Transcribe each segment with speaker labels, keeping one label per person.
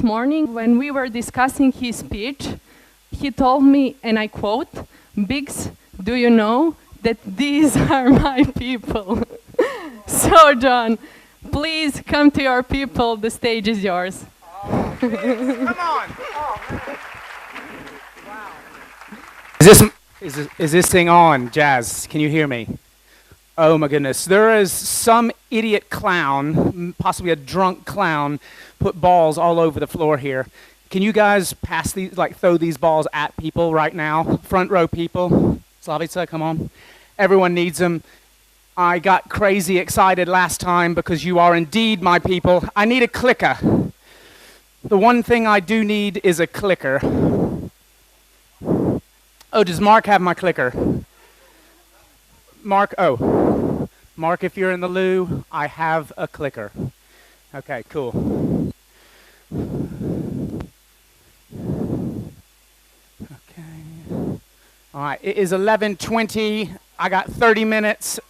Speaker 1: this morning, when we were discussing his speech, he told me, and I quote, "Biggs, do you know that these are my people?" So, John, please come to your people. The stage is yours.
Speaker 2: Oh, come on. Oh, man. Wow. Is this thing on, Jazz? Can you hear me? Oh my goodness. There is some idiot clown, possibly a drunk clown, put balls all over the floor here. Can you guys pass these, throw these balls at people right now? Front row people. Slavica, come on. Everyone needs them. I got crazy excited last time because you are indeed my people. I need a clicker. The one thing I do need is a clicker. Oh, does Mark have my clicker? Mark, oh. Mark, if you're in the loo, I have a clicker. Okay, cool. Okay. All right, it is 11:20. I got 30 minutes,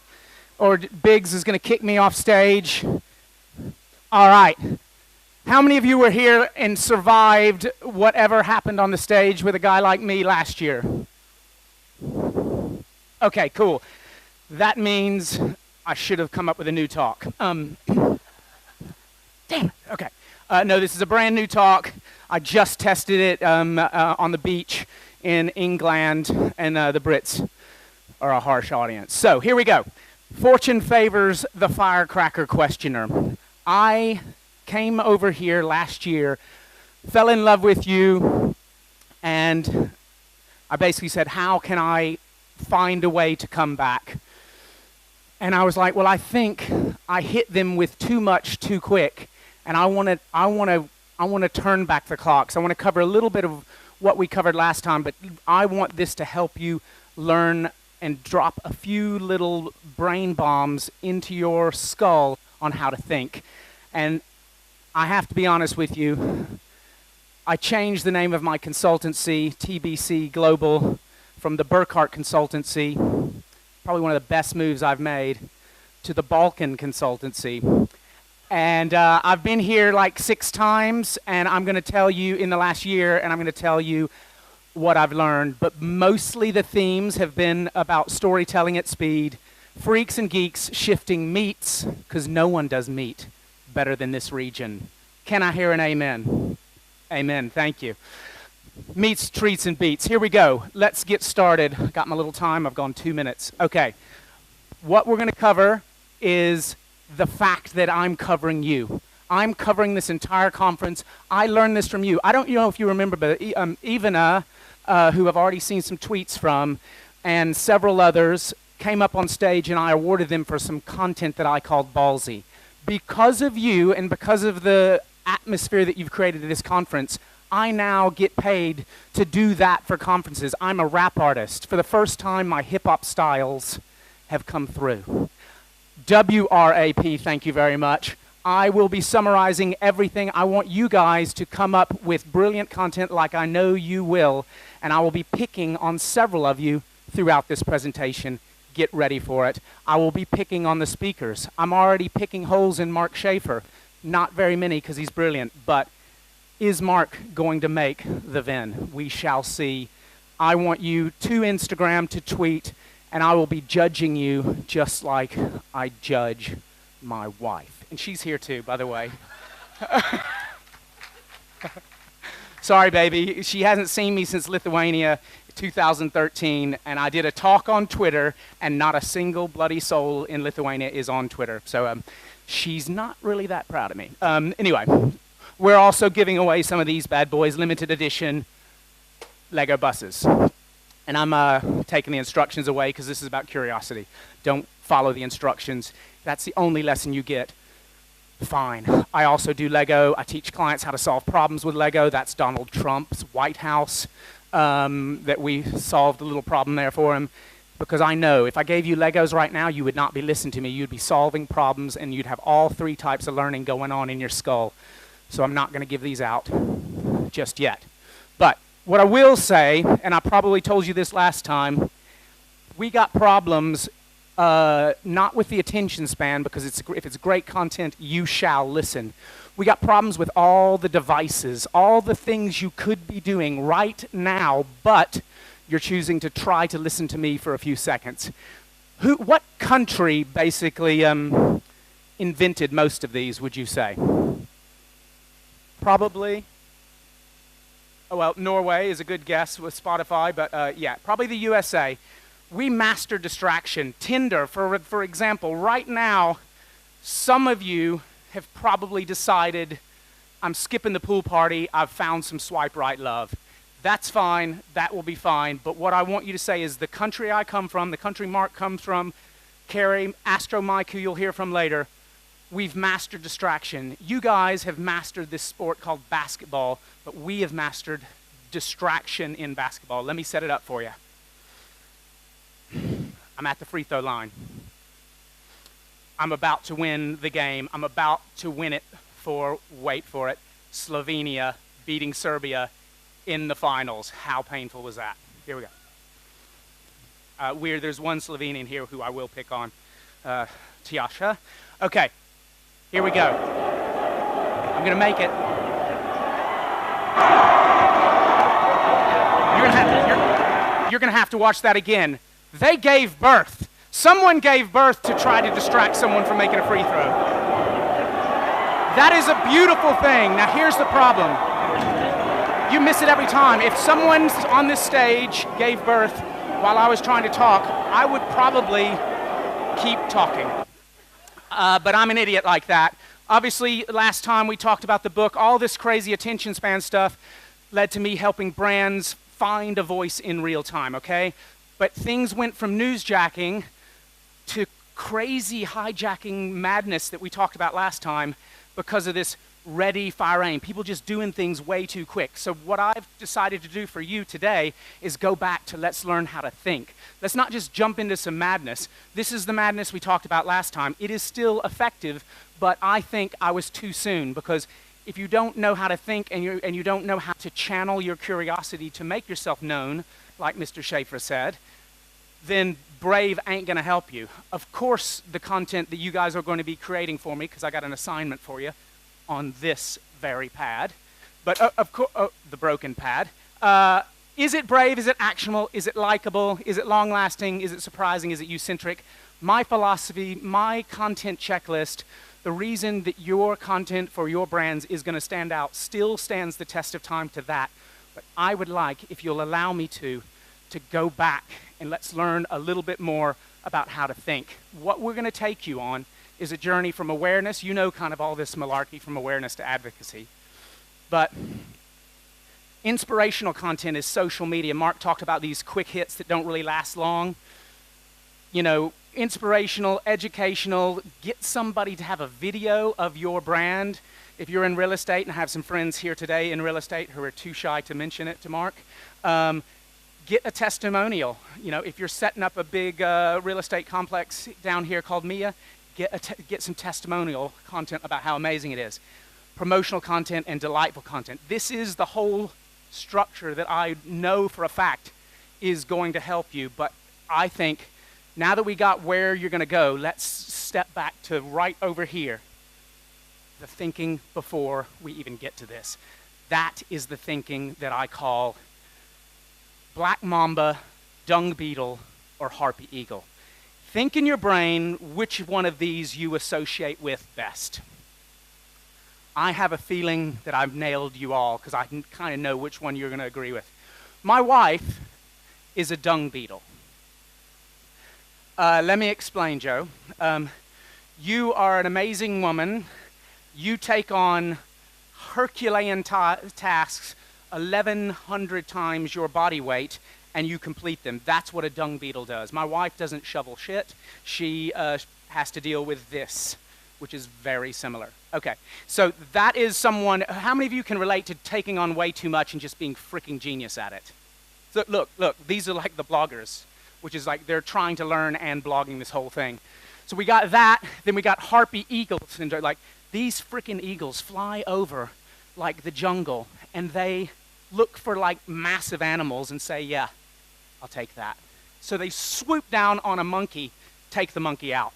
Speaker 2: or Biggs is going to kick me off stage. All right. How many of you were here and survived whatever happened on the stage with a guy like me last year? Okay, cool. That means I should have come up with a new talk. Damn it. Okay. No, this is a brand new talk. I just tested it on the beach in England, and the Brits are a harsh audience. So here we go. Fortune favors the Firecracker questioner. I came over here last year, fell in love with you, and I basically said, how can I find a way to come back? And I was like, well, I think I hit them with too much too quick, and I want to turn back the clocks. I want to cover a little bit of what we covered last time, but I want this to help you learn and drop a few little brain bombs into your skull on how to think. And I have to be honest with you, I changed the name of my consultancy, TBC Global, from the Burkhart Consultancy, probably one of the best moves I've made, to the Balkan Consultancy. And I've been here like 6 times, and I'm going to tell you in the last year, and I'm going to tell you what I've learned. But mostly the themes have been about storytelling at speed, freaks and geeks shifting meats, because no one does meat better than this region. Can I hear an amen? Amen. Thank you. Meats, treats, and beats. Here we go. Let's get started. Got my little time. I've gone 2 minutes. Okay. What we're going to cover is the fact that I'm covering you. I'm covering this entire conference. I learned this from you. I don't know if you remember, but Ivana, who I've already seen some tweets from, and several others came up on stage, and I awarded them for some content that I called ballsy. Because of you and because of the atmosphere that you've created at this conference, I now get paid to do that for conferences. I'm a rap artist. For the first time, my hip-hop styles have come through. WRAP, thank you very much. I will be summarizing everything. I want you guys to come up with brilliant content like I know you will, and I will be picking on several of you throughout this presentation. Get ready for it. I will be picking on the speakers. I'm already picking holes in Mark Schaefer. Not very many because he's brilliant, but is Mark going to make the VIN? We shall see. I want you to Instagram, to tweet, and I will be judging you just like I judge my wife. And she's here too, by the way. Sorry, baby. She hasn't seen me since Lithuania 2013, and I did a talk on Twitter, and not a single bloody soul in Lithuania is on Twitter. So she's not really that proud of me. Anyway, we're also giving away some of these bad boys, limited edition Lego buses. And I'm taking the instructions away because this is about curiosity. Don't follow the instructions. That's the only lesson you get. Fine. I also do Lego. I teach clients how to solve problems with Lego. That's Donald Trump's White House, that we solved a little problem there for him. Because I know if I gave you Legos right now, you would not be listening to me. You'd be solving problems, and you'd have all 3 types of learning going on in your skull. So I'm not going to give these out just yet. But what I will say, and I probably told you this last time, we got problems not with the attention span, because if it's great content, you shall listen. We got problems with all the devices, all the things you could be doing right now, but you're choosing to try to listen to me for a few seconds. What country basically invented most of these, would you say? Probably, oh well, Norway is a good guess with Spotify, but yeah, probably the USA. We master distraction. Tinder, for example, right now, some of you have probably decided, I'm skipping the pool party, I've found some swipe right love. That's fine, that will be fine, but what I want you to say is the country I come from, the country Mark comes from, Carrie, Astro Mike, who you'll hear from later, we've mastered distraction. You guys have mastered this sport called basketball, but we have mastered distraction in basketball. Let me set it up for you. I'm at the free throw line. I'm about to win the game. I'm about to win it for, wait for it, Slovenia beating Serbia in the finals. How painful was that? Here we go. There's one Slovenian here who I will pick on, Tiasha. Okay, here we go. I'm gonna make it. You're gonna have to watch that again. They gave birth. Someone gave birth to try to distract someone from making a free throw. That is a beautiful thing. Now here's the problem. You miss it every time. If someone on this stage gave birth while I was trying to talk, I would probably keep talking. But I'm an idiot like that. Obviously, last time we talked about the book, all this crazy attention span stuff led to me helping brands find a voice in real time, okay? But things went from newsjacking to crazy hijacking madness that we talked about last time because of this ready, fire, aim. People just doing things way too quick. So what I've decided to do for you today is go back to let's learn how to think. Let's not just jump into some madness. This is the madness we talked about last time. It is still effective, but I think I was too soon because if you don't know how to think and you don't know how to channel your curiosity to make yourself known, like Mr. Schaefer said, then Brave ain't gonna help you. Of course, the content that you guys are going to be creating for me, because I got an assignment for you on this very pad, but of course, the broken pad. Is it brave? Is it actionable? Is it likable? Is it long-lasting? Is it surprising? Is it you-centric? My philosophy, my content checklist, the reason that your content for your brands is gonna stand out still stands the test of time to that. But I would like, if you'll allow me to go back and let's learn a little bit more about how to think. What we're gonna take you on is a journey from awareness, you know kind of all this malarkey from awareness to advocacy. But inspirational content is social media. Mark talked about these quick hits that don't really last long. You know, inspirational, educational, get somebody to have a video of your brand. If you're in real estate, and I have some friends here today in real estate who are too shy to mention it to Mark, get a testimonial. You know, if you're setting up a big real estate complex down here called Mia, get some testimonial content about how amazing it is. Promotional content and delightful content. This is the whole structure that I know for a fact is going to help you, but I think now that we got where you're gonna go, let's step back to right over here. The thinking before we even get to this. That is the thinking that I call black mamba, dung beetle, or harpy eagle. Think in your brain which one of these you associate with best. I have a feeling that I've nailed you all because I can kind of know which one you're going to agree with. My wife is a dung beetle. Let me explain, Joe. You are an amazing woman. You take on Herculean tasks 1,100 times your body weight, and you complete them. That's what a dung beetle does. My wife doesn't shovel shit. She has to deal with this, which is very similar. Okay, so that is someone, how many of you can relate to taking on way too much and just being freaking genius at it? So look, these are like the bloggers, which is like they're trying to learn and blogging this whole thing. So we got that, then we got harpy eagles, and like these freaking eagles fly over like the jungle, and they look for like massive animals and say, yeah, I'll take that. So they swoop down on a monkey, take the monkey out.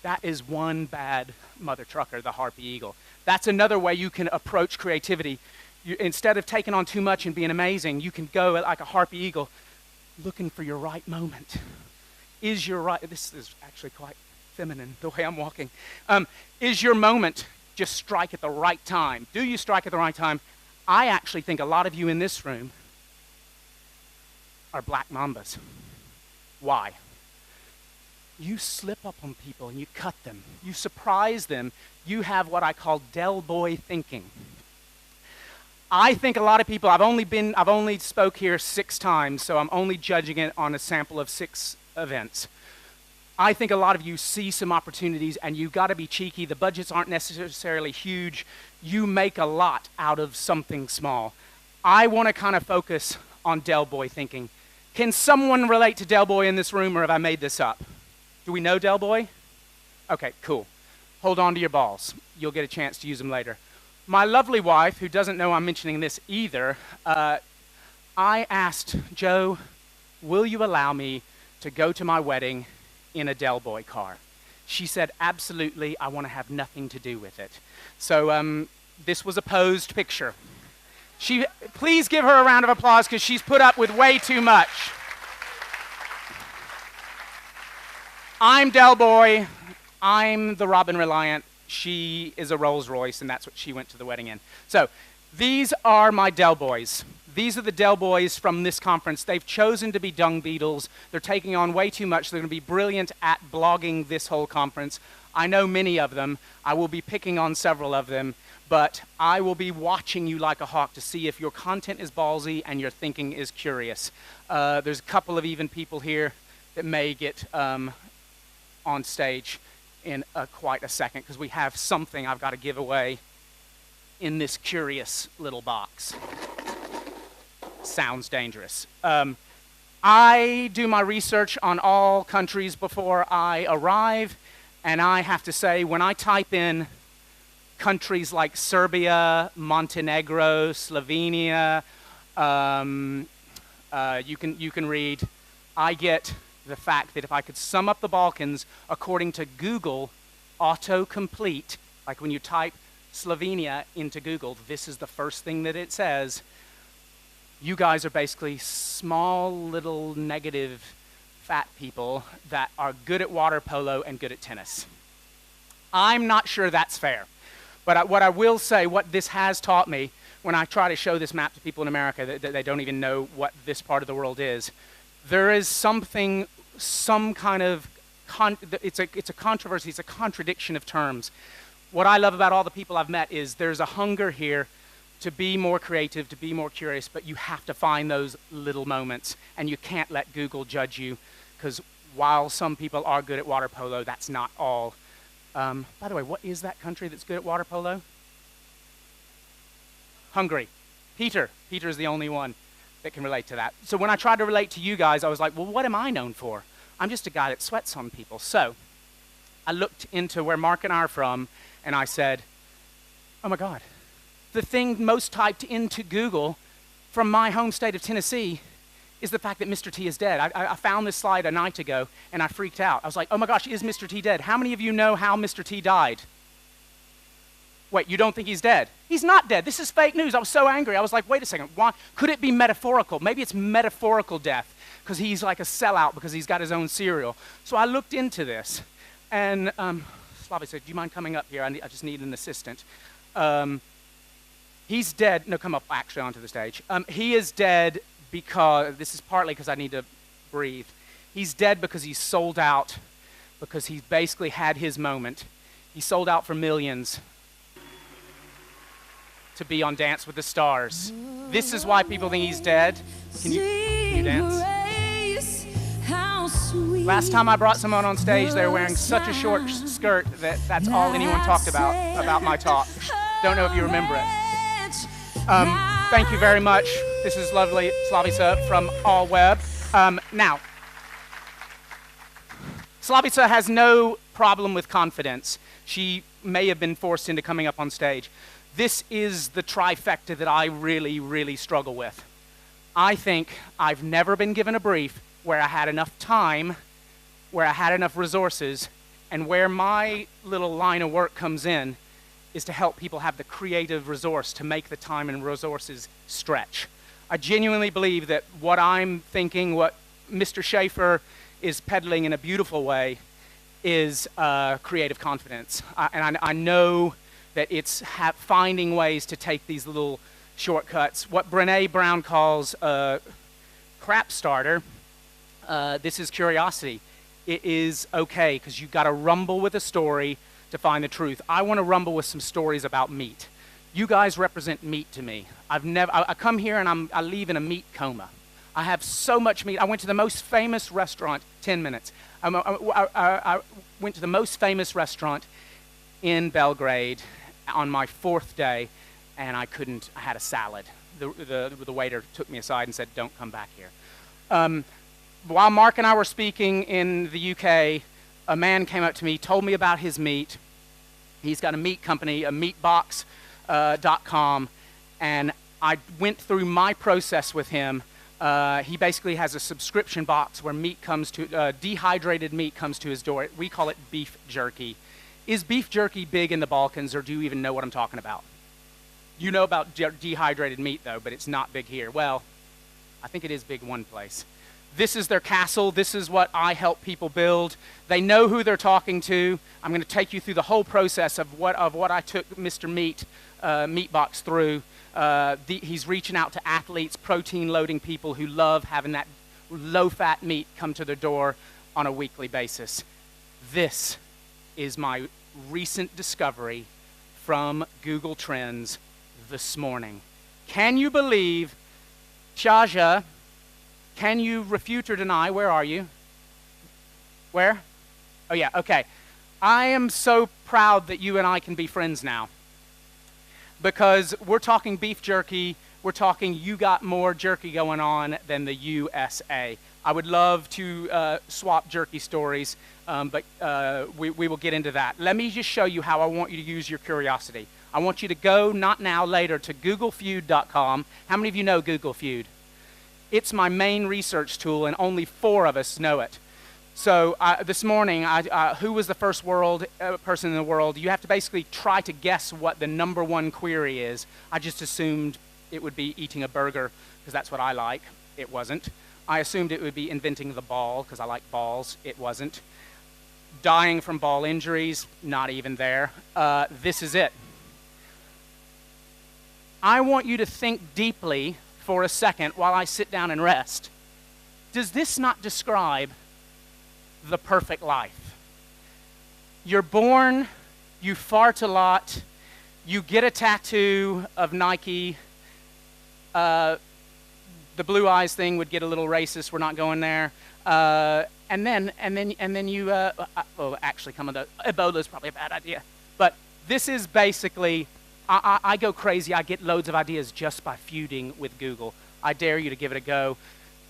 Speaker 2: That is one bad mother trucker, the harpy eagle. That's another way you can approach creativity. Instead of taking on too much and being amazing, you can go like a harpy eagle, looking for your right moment. This is actually quite feminine, the way I'm walking. Is your moment just strike at the right time? Do you strike at the right time? I actually think a lot of you in this room are black mambas. Why? You slip up on people and you cut them. You surprise them. You have what I call Del Boy thinking. I think a lot of people, I've only spoke here 6 times, so I'm only judging it on a sample of 6 events. I think a lot of you see some opportunities and you got to be cheeky. The budgets aren't necessarily huge. You make a lot out of something small. I want to kind of focus on Del Boy thinking. Can someone relate to Del Boy in this room, or have I made this up? Do we know Del Boy? Okay, cool. Hold on to your balls. You'll get a chance to use them later. My lovely wife, who doesn't know I'm mentioning this either, I asked, Joe, will you allow me to go to my wedding in a Del Boy car? She said, absolutely, I want to have nothing to do with it. So this was a posed picture. Please give her a round of applause because she's put up with way too much. I'm Del Boy. I'm the Robin Reliant. She is a Rolls Royce, and that's what she went to the wedding in. So these are my Del Boys. These are the Del Boys from this conference. They've chosen to be dung beetles. They're taking on way too much. They're going to be brilliant at blogging this whole conference. I know many of them. I will be picking on several of them, but I will be watching you like a hawk to see if your content is ballsy and your thinking is curious. There's a couple of even people here that may get on stage in quite a second, because we have something I've got to give away in this curious little box. Sounds dangerous. I do my research on all countries before I arrive, and I have to say, when I type in countries like Serbia, Montenegro, Slovenia, you can read, I get the fact that if I could sum up the Balkans according to Google autocomplete, like when you type Slovenia into Google, this is the first thing that it says. You guys are basically small, little, negative, fat people that are good at water polo and good at tennis. I'm not sure that's fair. But what I will say, what this has taught me, when I try to show this map to people in America that they don't even know what this part of the world is, there is something, some kind of, it's a controversy, it's a contradiction of terms. What I love about all the people I've met is there's a hunger here to be more creative, to be more curious, but you have to find those little moments, and you can't let Google judge you, because while some people are good at water polo, that's not all. By the way, what is that country that's good at water polo? Hungary. Peter is the only one that can relate to that. So when I tried to relate to you guys, I was like, well, what am I known for? I'm just a guy that sweats on people. So I looked into where Mark and I are from, and I said, oh my God, the thing most typed into Google from my home state of Tennessee is the fact that Mr. T is dead. I found this slide a night ago, and I freaked out. I was like, oh my gosh, is Mr. T dead? How many of you know how Mr. T died? Wait, you don't think he's dead? He's not dead. This is fake news. I was so angry. I was like, wait a second. Why? Could it be metaphorical? Maybe it's metaphorical death because he's like a sellout because he's got his own cereal. So I looked into this, and Slavi said, do you mind coming up here? I just need an assistant. He's dead. No, come up actually onto the stage. He is dead because, this is partly because I need to breathe. He's dead because he's sold out, because he basically had his moment. He sold out for millions to be on Dance with the Stars. This is why people think he's dead. Can you dance? Last time I brought someone on stage, they were wearing such a short skirt that that's all anyone talked about my talk. Don't know if you remember it. Thank you very much. This is lovely Slavica from All Web. Now, Slavica has no problem with confidence. She may have been forced into coming up on stage. This is the trifecta that I really, really struggle with. I think I've never been given a brief where I had enough time, where I had enough resources, and where my little line of work comes in is to help people have the creative resource to make the time and resources stretch. I genuinely believe that what I'm thinking, what Mr. Schaefer is peddling in a beautiful way, is creative confidence. I know that it's finding ways to take these little shortcuts. What Brené Brown calls a crap starter, this is curiosity. It is okay, because you've got to rumble with a story to find the truth. I want to rumble with some stories about meat. You guys represent meat to me. I come here and I leave in a meat coma. I have so much meat. I went to the most famous restaurant, 10 minutes. I went to the most famous restaurant in Belgrade on my 4th day, and I had a salad. The waiter took me aside and said, don't come back here. While Mark and I were speaking in the UK, a man came up to me, told me about his meat. He's got a meat company, a meatbox.com, and I went through my process with him. He basically has a subscription box where dehydrated meat comes to his door. We call it beef jerky. Is beef jerky big in the Balkans, or do you even know what I'm talking about? You know about dehydrated meat, though, but it's not big here. Well, I think it is big one place. This is their castle. This is what I help people build. They know who they're talking to. I'm going to take you through the whole process of what I took Mr. Meatbox through. He's reaching out to athletes, protein-loading people who love having that low-fat meat come to their door on a weekly basis. This is my recent discovery from Google Trends this morning. Can you believe, Shaja, can you refute or deny? Where are you? Where? Oh, yeah, okay. I am so proud that you and I can be friends now, because we're talking beef jerky. We're talking you got more jerky going on than the USA. I would love to swap jerky stories, but we will get into that. Let me just show you how I want you to use your curiosity. I want you to go, not now, later, to googlefeud.com. How many of you know Google Feud? It's my main research tool, and only 4 of us know it. So this morning, who was the first person in the world? You have to basically try to guess what the #1 query is. I just assumed it would be eating a burger, because that's what I like. It wasn't. I assumed it would be inventing the ball, because I like balls. It wasn't. Dying from ball injuries, not even there. This is it. I want you to think deeply for a second while I sit down and rest. Does this not describe the perfect life? You're born, you fart a lot, you get a tattoo of Nike. The blue eyes thing would get a little racist. We're not going there. And then you. Actually, Ebola is probably a bad idea. But this is basically. I go crazy. I get loads of ideas just by feuding with Google. I dare you to give it a go.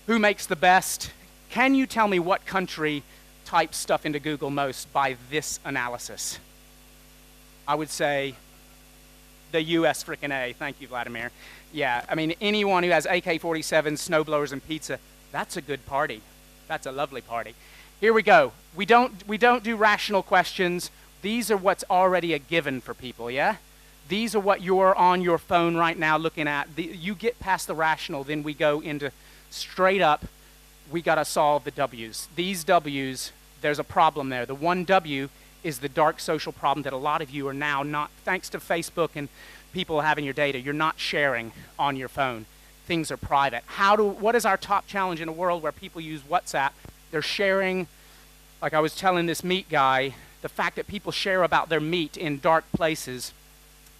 Speaker 2: Who makes the best? Can you tell me what country types stuff into Google most by this analysis? I would say the US frickin' A. Thank you, Vladimir. Yeah, I mean, anyone who has AK-47s, snowblowers, and pizza, that's a good party. That's a lovely party. Here we go. We don't do rational questions. These are what's already a given for people, yeah? These are what you're on your phone right now looking at. You get past the rational, then we go into straight up, we got to solve the W's. These W's, there's a problem there. The one W is the dark social problem that a lot of you are now not, thanks to Facebook and people having your data, you're not sharing on your phone. Things are private. What is our top challenge in a world where people use WhatsApp? They're sharing, like I was telling this meat guy, the fact that people share about their meat in dark places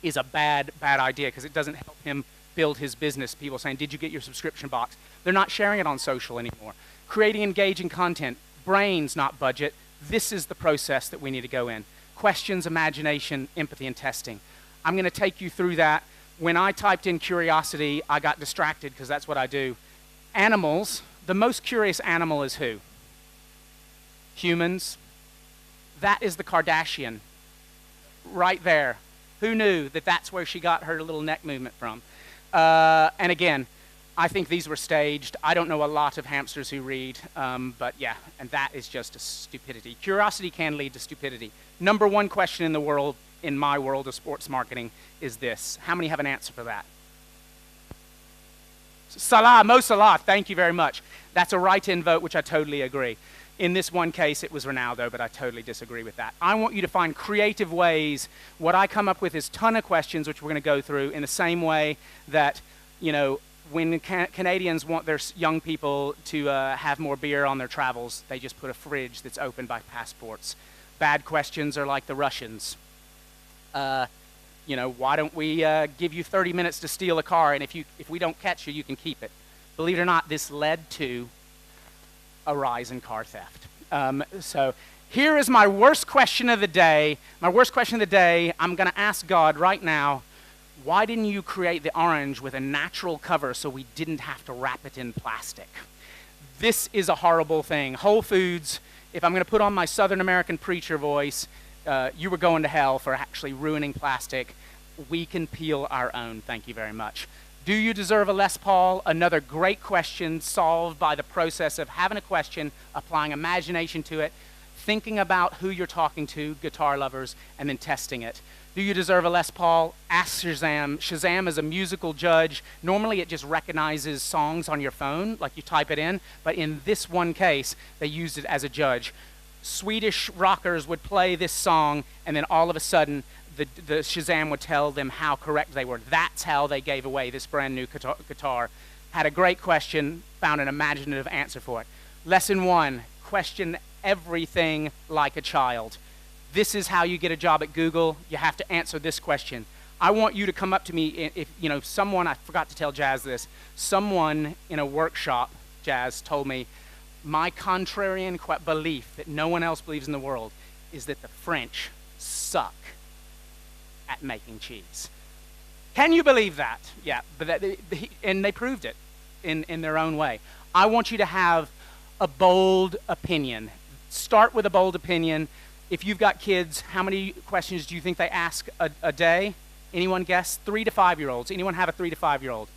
Speaker 2: is a bad idea, because it doesn't help him build his business. People saying, did you get your subscription box? They're not sharing it on social anymore. Creating engaging content, brains, not budget. This is the process that we need to go in. Questions, imagination, empathy, and testing. I'm going to take you through that. When I typed in curiosity, I got distracted, because that's what I do. Animals, the most curious animal is who? Humans. That is the Kardashian, right there. Who knew that that's where she got her little neck movement from? And again, I think these were staged. I don't know a lot of hamsters who read, but yeah, and that is just a stupidity. Curiosity can lead to stupidity. #1 question in the world in my world of sports marketing is this. How many have an answer for that? Salah, Mo Salah, thank you very much. That's a write-in vote, which I totally agree. In this one case, it was Ronaldo, but I totally disagree with that. I want you to find creative ways. What I come up with is a ton of questions, which we're going to go through in the same way that, you know, when Canadians want their young people to have more beer on their travels, they just put a fridge that's opened by passports. Bad questions are like the Russians. You know, why don't we give you 30 minutes to steal a car, and if we don't catch you, you can keep it. Believe it or not, this led to a rise in car theft. So here is my worst question of the day. My worst question of the day, I'm going to ask God right now, why didn't you create the orange with a natural cover so we didn't have to wrap it in plastic? This is a horrible thing. Whole Foods, if I'm going to put on my Southern American preacher voice, you were going to hell for actually ruining plastic. We can peel our own. Thank you very much. Do you deserve a Les Paul? Another great question solved by the process of having a question, applying imagination to it, thinking about who you're talking to, guitar lovers, and then testing it. Do you deserve a Les Paul? Ask Shazam. Shazam is a musical judge. Normally it just recognizes songs on your phone, like you type it in, but in this one case, they used it as a judge. Swedish rockers would play this song, and then all of a sudden, the Shazam would tell them how correct they were. That's how they gave away this brand new guitar. Had a great question, found an imaginative answer for it. Lesson 1, question everything like a child. This is how you get a job at Google. You have to answer this question. I want you to come up to me if, you know, someone, I forgot to tell Jazz this, someone in a workshop, Jazz, told me, my contrarian belief that no one else believes in the world is that the French suck at making cheese. Can you believe that? Yeah, but and they proved it in their own way. I want you to have a bold opinion. Start with a bold opinion. If you've got kids, how many questions do you think they ask a day? Anyone guess? 3 to 5-year-olds. Anyone have a 3 to 5-year-old?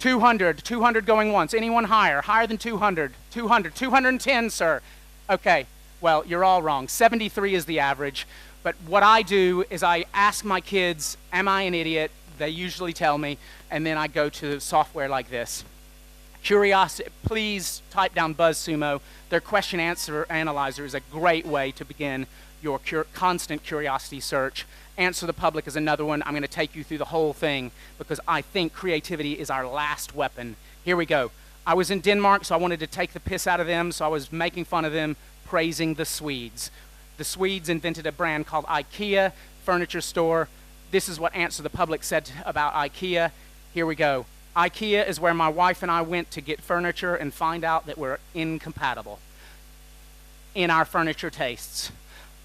Speaker 2: 200 going once. Anyone higher? Higher than 200? 210, sir. Okay, well, you're all wrong. 73 is the average. But what I do is I ask my kids, am I an idiot? They usually tell me, and then I go to software like this. Curiosity, please type down BuzzSumo. Their question answer analyzer is a great way to begin your constant curiosity search. Answer the Public is another one. I'm going to take you through the whole thing because I think creativity is our last weapon. Here we go. I was in Denmark, so I wanted to take the piss out of them, so I was making fun of them, praising the Swedes. The Swedes invented a brand called Ikea, furniture store. This is what Answer the Public said about Ikea. Here we go. Ikea is where my wife and I went to get furniture and find out that we're incompatible in our furniture tastes.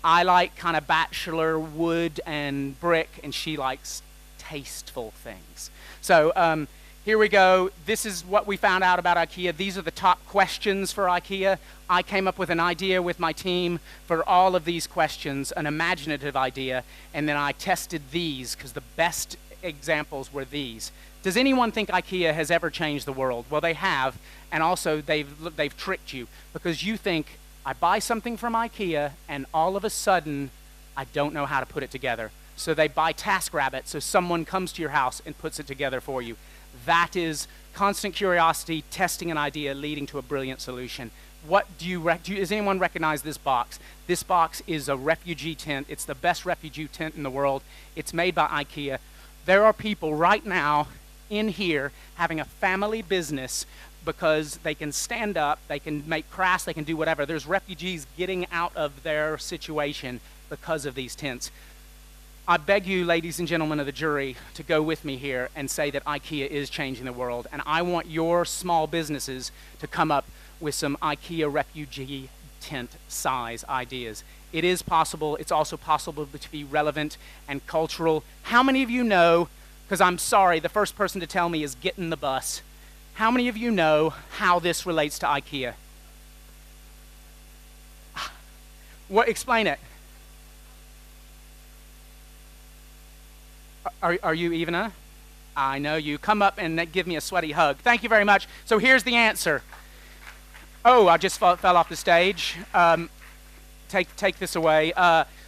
Speaker 2: I like kind of bachelor wood and brick, and she likes tasteful things. So here we go. This is what we found out about Ikea. These are the top questions for Ikea. I came up with an idea with my team for all of these questions, an imaginative idea, and then I tested these because the best examples were these. Does anyone think Ikea has ever changed the world? Well, they have, and also they've tricked you because you think, I buy something from Ikea, and all of a sudden, I don't know how to put it together. So they buy TaskRabbit, so someone comes to your house and puts it together for you. That is constant curiosity, testing an idea, leading to a brilliant solution. What does anyone recognize this box? This box is a refugee tent. It's the best refugee tent in the world. It's made by Ikea. There are people right now in here having a family business because they can stand up, they can make crafts, they can do whatever. There's refugees getting out of their situation because of these tents. I beg you, ladies and gentlemen of the jury, to go with me here and say that Ikea is changing the world. And I want your small businesses to come up with some Ikea refugee tent size ideas. It is possible. It's also possible to be relevant and cultural. How many of you know, because I'm sorry, the first person to tell me is get in the bus. How many of you know how this relates to Ikea? Explain it. Are you Ivana? I know you. Come up and give me a sweaty hug. Thank you very much. So here's the answer. Oh, I just fell off the stage. Take this away.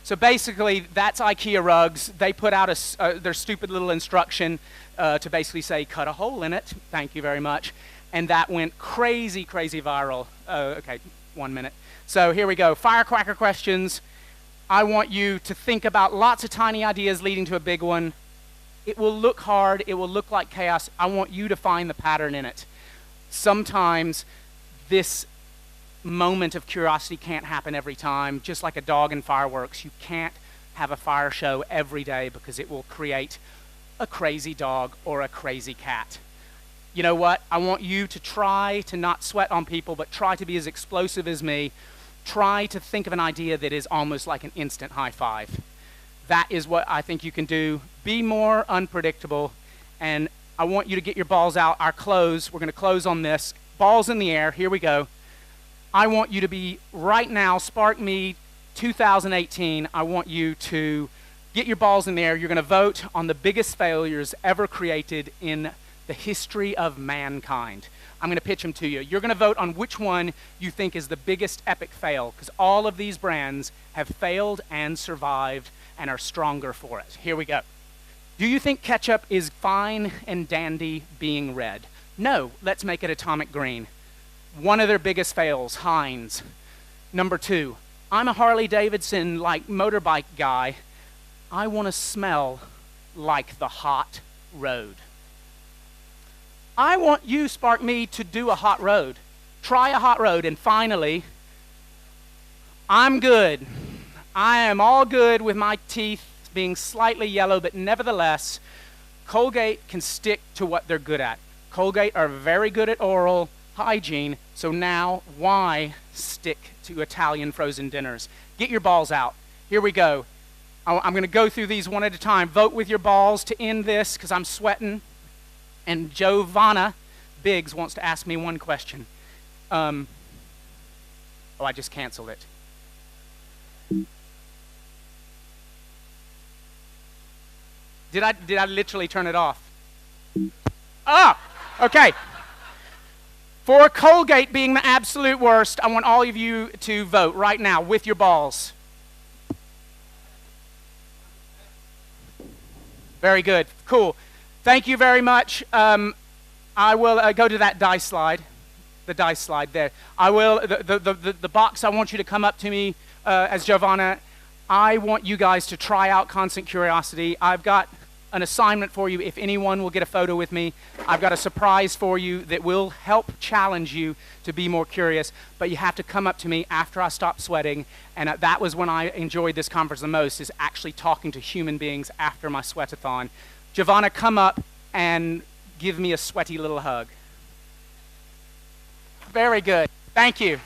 Speaker 2: So basically, that's IKEA rugs. They put out their stupid little instruction to basically say, cut a hole in it. Thank you very much. And that went crazy, crazy viral. Okay, 1 minute. So here we go. Firecracker questions. I want you to think about lots of tiny ideas leading to a big one. It will look hard. It will look like chaos. I want you to find the pattern in it. Sometimes this moment of curiosity can't happen every time. Just like a dog in fireworks, you can't have a fire show every day because it will create a crazy dog or a crazy cat. You know what? I want you to try to not sweat on people, but try to be as explosive as me. Try to think of an idea that is almost like an instant high five. That is what I think you can do. Be more unpredictable. And I want you to get your balls out. Our close, we're going to close on this. Balls in the air. Here we go. I want you to be right now, Spark Me 2018. I want you to get your balls in the air. You're going to vote on the biggest failures ever created in the history of mankind. I'm going to pitch them to you. You're going to vote on which one you think is the biggest epic fail, because all of these brands have failed and survived and are stronger for it. Here we go. Do you think ketchup is fine and dandy being red? No, let's make it atomic green. One of their biggest fails, Heinz. Number 2, I'm a Harley Davidson like motorbike guy. I want to smell like the hot road. I want you, Spark Me, to do a hot road. Try a hot road. And finally, I'm good. I am all good with my teeth being slightly yellow, but nevertheless, Colgate can stick to what they're good at. Colgate are very good at oral hygiene, so now why stick to Italian frozen dinners? Get your balls out. Here we go. I'm going to go through these one at a time. Vote with your balls to end this because I'm sweating. And Giovanna Biggs wants to ask me one question. Oh, I just canceled it. Did I literally turn it off? Ah, okay. For Colgate being the absolute worst, I want all of you to vote right now with your balls. Very good. Cool. Thank you very much. I will go to that dice slide. The dice slide there. I will, the box, I want you to come up to me as Giovanna. I want you guys to try out Constant Curiosity. I've got an assignment for you. If anyone will get a photo with me, I've got a surprise for you that will help challenge you to be more curious, but you have to come up to me after I stop sweating, and that was when I enjoyed this conference the most, is actually talking to human beings after my sweatathon. Giovanna, come up and give me a sweaty little hug. Very good. Thank you.